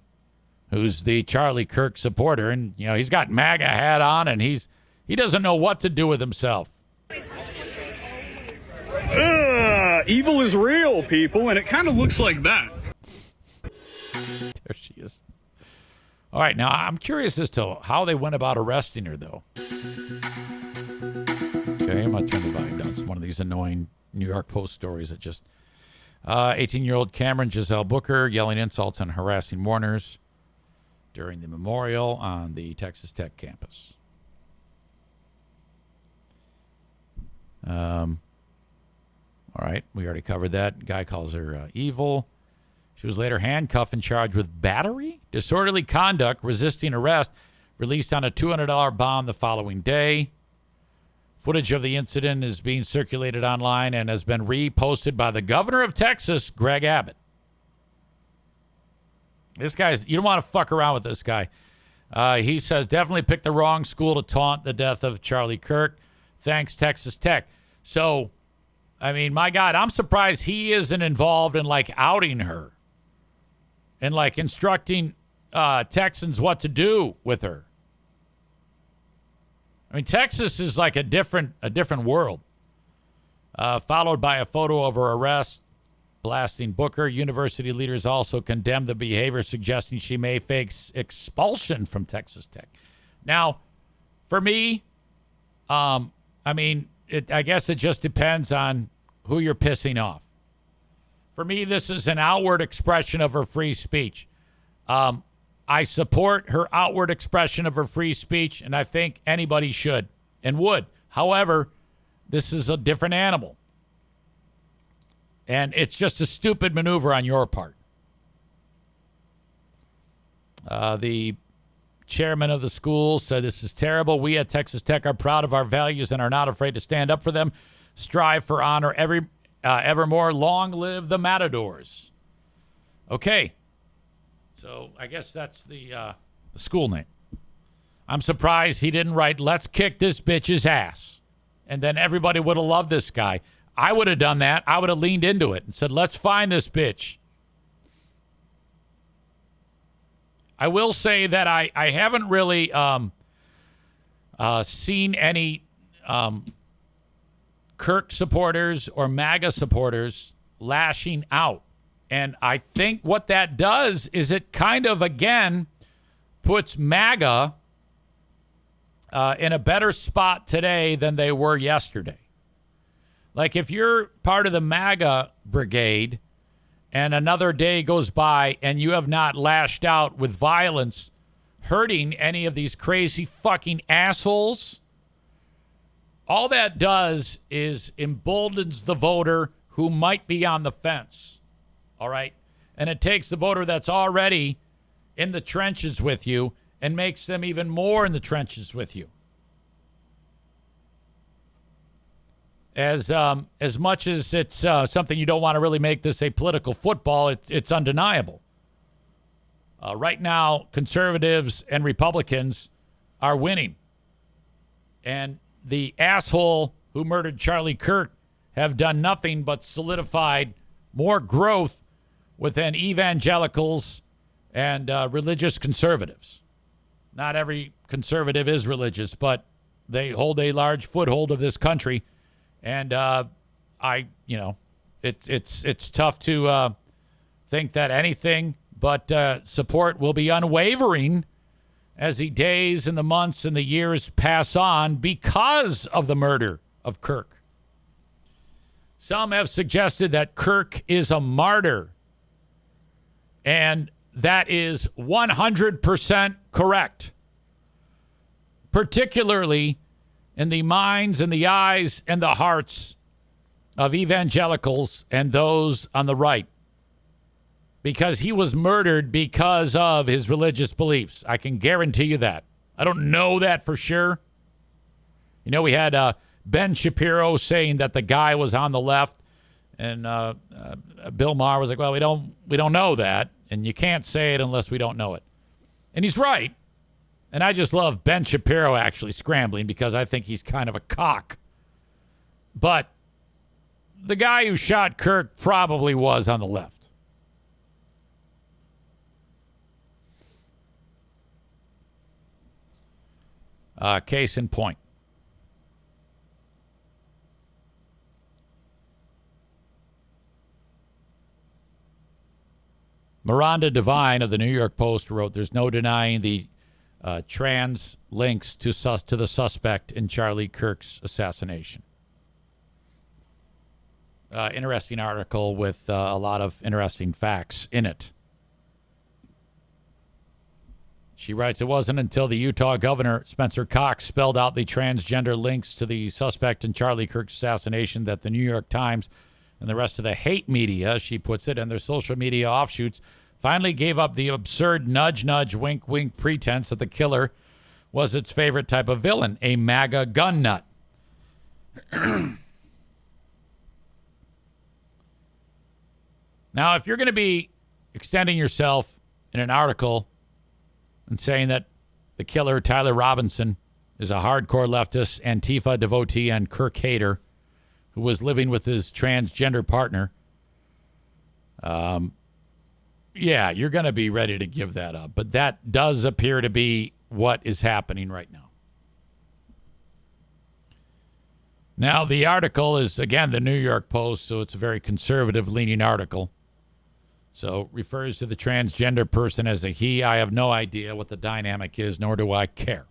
who's the Charlie Kirk supporter, and he's got MAGA hat on, and he doesn't know what to do with himself. Evil is real, people, and it kind of looks like that. There she is. All right, now I'm curious as to how they went about arresting her, though. Okay, I'm going to turn the volume down. It's one of these annoying New York Post stories that just... 18-year-old Cameron Giselle Booker yelling insults and harassing mourners during the memorial on the Texas Tech campus. All right, we already covered that. Guy calls her evil. She was later handcuffed and charged with battery, disorderly conduct, resisting arrest, released on a $200 bond the following day. Footage of the incident is being circulated online and has been reposted by the governor of Texas, Greg Abbott. This guy's, you don't want to fuck around with this guy. He says, definitely picked the wrong school to taunt the death of Charlie Kirk. Thanks, Texas Tech. So, I mean, my God, I'm surprised he isn't involved in, outing her and, instructing Texans what to do with her. I mean, Texas is like a different world. Followed by a photo of her arrest, blasting Booker. University leaders also condemned the behavior, suggesting she may face expulsion from Texas Tech. Now, for me, I guess it just depends on who you're pissing off. For me, this is an outward expression of her free speech. I support her outward expression of her free speech, and I think anybody should and would. However, this is a different animal. And it's just a stupid maneuver on your part. The chairman of the school said, this is terrible. We at Texas Tech are proud of our values and are not afraid to stand up for them. Strive for honor evermore. Long live the Matadors. Okay. So I guess that's the school name. I'm surprised he didn't write, let's kick this bitch's ass. And then everybody would have loved this guy. I would have done that. I would have leaned into it and said, let's find this bitch. I will say that I haven't really seen any Kirk supporters or MAGA supporters lashing out. And I think what that does is it kind of, again, puts MAGA in a better spot today than they were yesterday. Like, if you're part of the MAGA brigade and another day goes by and you have not lashed out with violence, hurting any of these crazy fucking assholes, all that does is emboldens the voter who might be on the fence. All right? And it takes the voter that's already in the trenches with you and makes them even more in the trenches with you. As much as it's something you don't want to really make this a political football, it's undeniable. Right now, conservatives and Republicans are winning. And the asshole who murdered Charlie Kirk have done nothing but solidified more growth within evangelicals and religious conservatives. Not every conservative is religious, but they hold a large foothold of this country. And it's tough to think that anything but support will be unwavering as the days and the months and the years pass on because of the murder of Kirk. Some have suggested that Kirk is a martyr, and that is 100% correct, particularly in the minds and the eyes and the hearts of evangelicals and those on the right, because he was murdered because of his religious beliefs. I can guarantee you that. I don't know that for sure. You know, we had Ben Shapiro saying that the guy was on the left, and Bill Maher was like, well, we don't know that, and you can't say it unless we don't know it. And he's right. And I just love Ben Shapiro actually scrambling because I think he's kind of a cock. But the guy who shot Kirk probably was on the left. Case in point. Miranda Devine of the New York Post wrote, there's no denying the trans links to the suspect in Charlie Kirk's assassination. Interesting article with a lot of interesting facts in it. She writes, it wasn't until the Utah governor, Spencer Cox, spelled out the transgender links to the suspect in Charlie Kirk's assassination that the New York Times and the rest of the hate media, she puts it, and their social media offshoots finally gave up the absurd nudge, wink, wink pretense that the killer was its favorite type of villain, a MAGA gun nut. Now, if you're going to be extending yourself in an article and saying that the killer, Tyler Robinson, is a hardcore leftist, Antifa devotee, and Kirk hater who was living with his transgender partner, yeah, you're going to be ready to give that up. But that does appear to be what is happening right now. Now, the article is, again, the New York Post, so it's a very conservative-leaning article. So refers to the transgender person as a he. I have no idea what the dynamic is, nor do I care.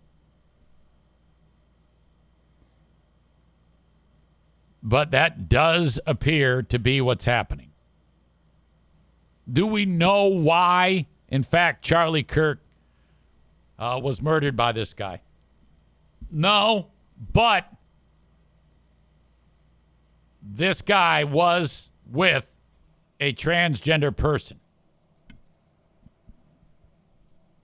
But that does appear to be what's happening. Do we know why, in fact, Charlie Kirk was murdered by this guy? No, but this guy was with a transgender person.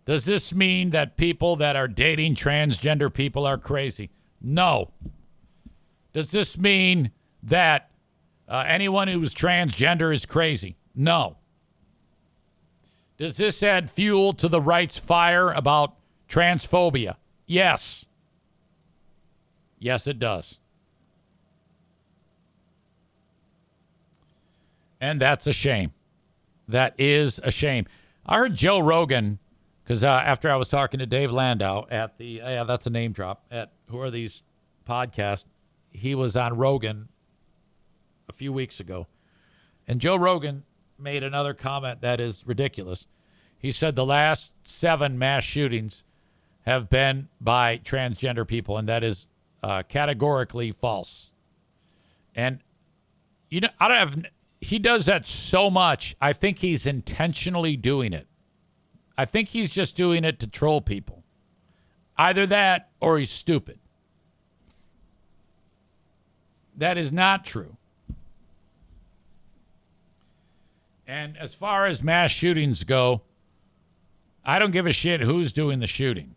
Does this mean that people that are dating transgender people are crazy? No. Does this mean that anyone who's transgender is crazy? No. Does this add fuel to the right's fire about transphobia? Yes. Yes, it does. And that's a shame. That is a shame. I heard Joe Rogan, because after I was talking to Dave Landau at the, that's a name drop, at Who Are These Podcasts, he was on Rogan a few weeks ago. And Joe Rogan made another comment that is ridiculous. He said the last 7 mass shootings have been by transgender people, and that is categorically false. And, you know, I don't have... He does that so much. I think he's intentionally doing it. I think he's just doing it to troll people. Either that or he's stupid. That is not true. And as far as mass shootings go, I don't give a shit who's doing the shooting.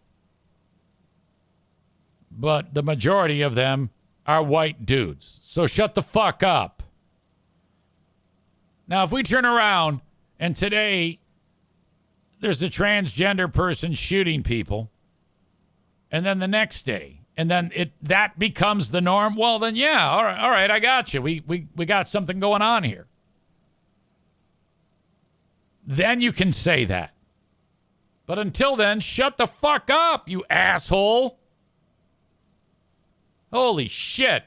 But the majority of them are white dudes. So shut the fuck up. Now, if we turn around and today there's a transgender person shooting people, and then the next day, and then that becomes the norm, well, then, yeah, all right, I got you. We got something going on here. Then you can say that. But until then, shut the fuck up, you asshole. Holy shit.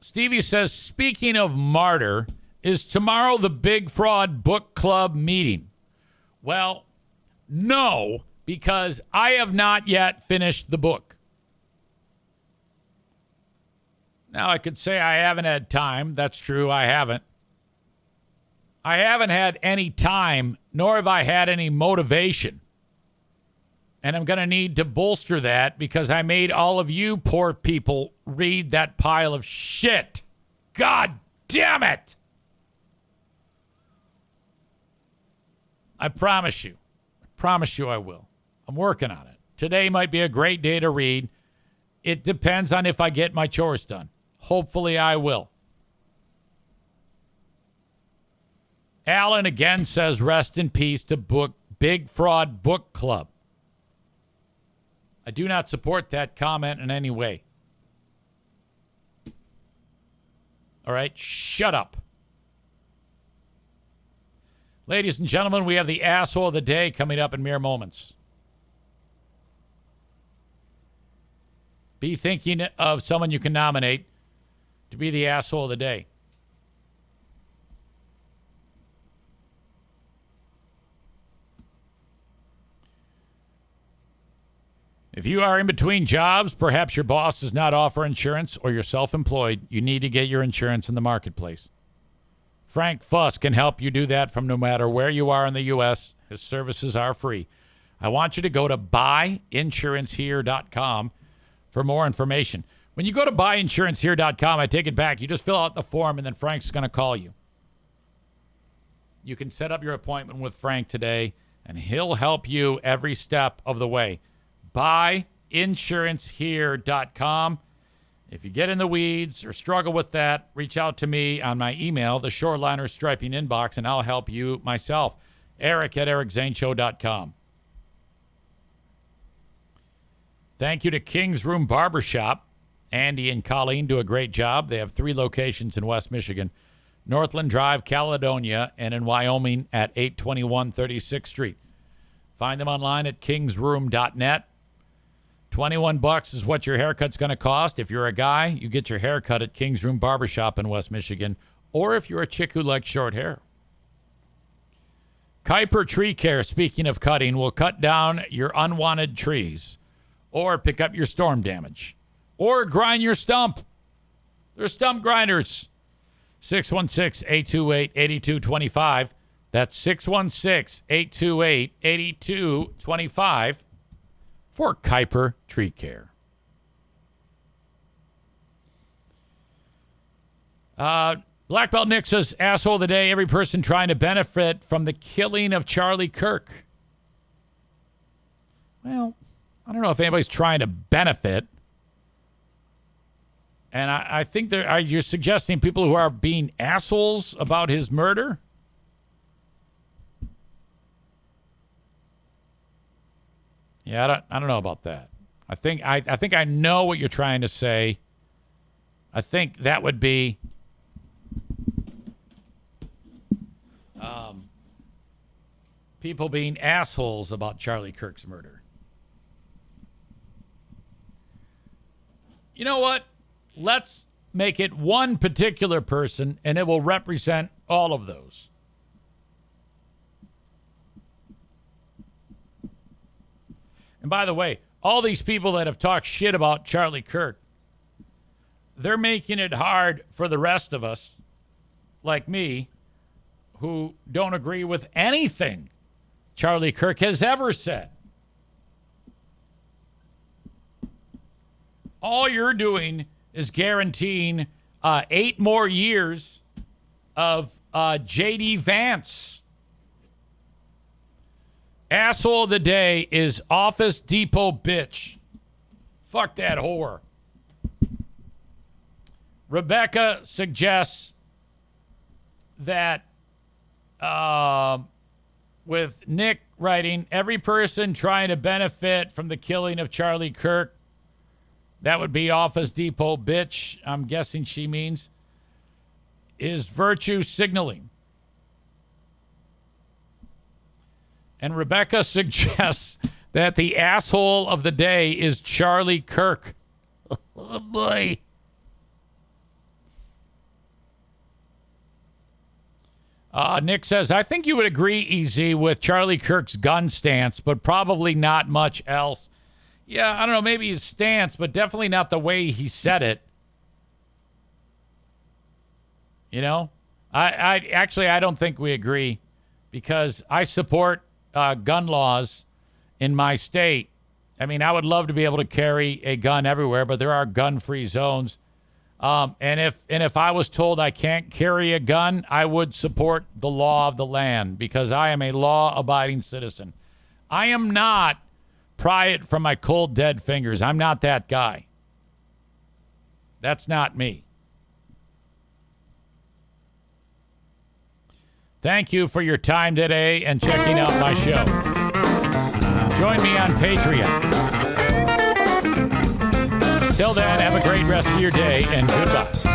Stevie says, speaking of martyr, is tomorrow the Big Fraud Book Club meeting? Well, no, because I have not yet finished the book. Now, I could say I haven't had time. That's true, I haven't. I haven't had any time, nor have I had any motivation. And I'm going to need to bolster that because I made all of you poor people read that pile of shit. God damn it. I promise you. I promise you I will. I'm working on it. Today might be a great day to read. It depends on if I get my chores done. Hopefully I will. Alan again says, rest in peace to Big Fraud Book Club. I do not support that comment in any way. All right, shut up. Ladies and gentlemen, we have the asshole of the day coming up in mere moments. Be thinking of someone you can nominate to be the asshole of the day. If you are in between jobs, perhaps your boss does not offer insurance, or you're self-employed, you need to get your insurance in the marketplace. Frank Fuss can help you do that from no matter where you are in the U.S. His services are free. I want you to go to buyinsurancehere.com for more information. When you go to buyinsurancehere.com, I take it back. You just fill out the form, and then Frank's going to call you. You can set up your appointment with Frank today, and he'll help you every step of the way. Buyinsurancehere.com. If you get in the weeds or struggle with that, reach out to me on my email, the Shoreliner Striping inbox, and I'll help you myself. Eric@ericzaneshow.com. Thank you to King's Room Barbershop. Andy and Colleen do a great job. They have 3 locations in West Michigan, Northland Drive, Caledonia, and in Wyoming at 821 36th Street. Find them online at kingsroom.net. $21 is what your haircut's going to cost. If you're a guy, you get your haircut at King's Room Barbershop in West Michigan, or if you're a chick who likes short hair. Kuiper Tree Care, speaking of cutting, will cut down your unwanted trees, or pick up your storm damage, or grind your stump. They're stump grinders. 616-828-8225. That's 616-828-8225 for Kuiper Tree Care. Black Belt Nick says, asshole of the day, every person trying to benefit from the killing of Charlie Kirk. Well, I don't know if anybody's trying to benefit. And I think you're suggesting people who are being assholes about his murder? Yeah, I don't know about that. I think I know what you're trying to say. I think that would be people being assholes about Charlie Kirk's murder. You know what? Let's make it one particular person, and it will represent all of those. And by the way, all these people that have talked shit about Charlie Kirk, they're making it hard for the rest of us, like me, who don't agree with anything Charlie Kirk has ever said. All you're doing is guaranteeing 8 more years of J.D. Vance. Asshole of the day is Office Depot bitch. Fuck that whore. Rebecca suggests that with Nick writing, every person trying to benefit from the killing of Charlie Kirk, that would be Office Depot bitch, I'm guessing she means, is virtue signaling. And Rebecca suggests that the asshole of the day is Charlie Kirk. Oh, boy. Nick says, I think you would agree, EZ, with Charlie Kirk's gun stance, but probably not much else. Yeah, I don't know, maybe his stance, but definitely not the way he said it. You know? I don't think we agree, because I support gun laws in my state. I mean, I would love to be able to carry a gun everywhere, but there are gun-free zones. And if I was told I can't carry a gun, I would support the law of the land, because I am a law-abiding citizen. I am not pry it from my cold, dead fingers. I'm not that guy. That's not me. Thank you for your time today and checking out my show. Join me on Patreon. Till then, have a great rest of your day, and goodbye.